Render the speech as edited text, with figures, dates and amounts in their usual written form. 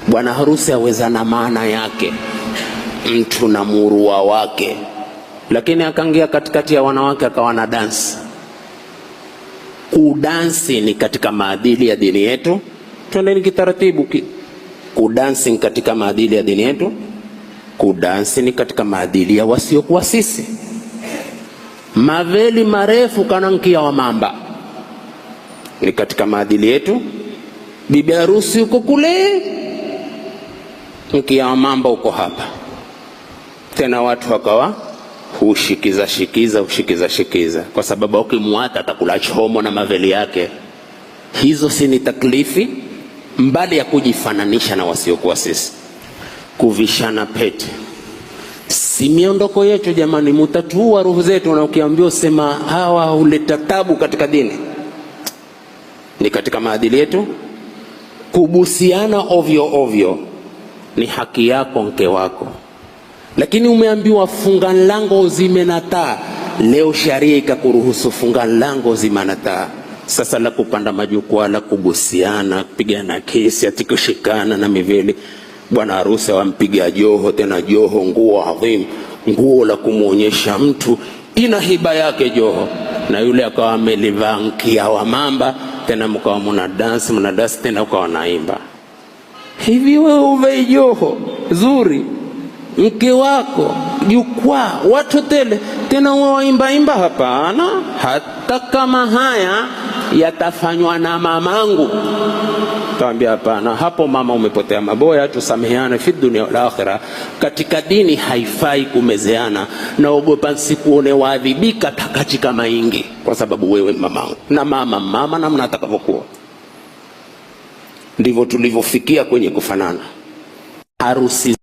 Bwana harusi aweza na maana yake, mtu na murua wake, lakini akaingia katikati ya wanawake akawa na dansi. Kudansi ni katika maadili ya dini yetu. Twendeni kitaratibu. Kudansi ni katika maadili ya dini yetu. Kudansi ni katika maadili ya wasiokuwa sisi. Maveli marefu kana nkia wa mamba ni katika maadili yetu. Bibi harusi uko kule, nkia wa mamba uko hapa. Tena watu wakawa hushikiza shikiza, kwa sababu ukimwata atakula chomo na maveli yake. Hizo si ni taklifi, mbali ya kujifananisha na wasiokuwa sisi. Kuvishana pete si miondoko yetu jamani, mutatua roho zetu. Na ukiambiwa sema hawa huleta tabu katika dini, ni katika maadili yetu. Kubusiana ovyo ovyo ni haki yako, mke wako, lakini umeambiwa funga lango zimenataa. Leo sharia ikakuruhusu funga lango zimenataa. Sasa la kupanda majukwaa, la kubusiana, kupigana kesi, atikushikana na mivili. Bwana harusi wampiga joho, tena joho nguo adhim, nguo la kumuonyesha mtu ina hiba yake joho, na yule akawa amelivaa mkia wa mamba, tena mkawa mna dance tena ukawa naimba. Hivi wewe uvae joho zuri, mke wako jukwaa, watu tele, tena waimba imba? Hapana. Hata kama haya yatafanywa na mamangu, taambia hapana, hapo mama umepotea maboya, tusameheane fi dunia wal akhirah. Katika dini haifai kumezeana. Naogopa nsikuone waadhibika takachika maingi kwa sababu wewe mamangu, na mama namna atakavyokuwa. Ndivyo tulivyofikia kwenye kufanana. Harusi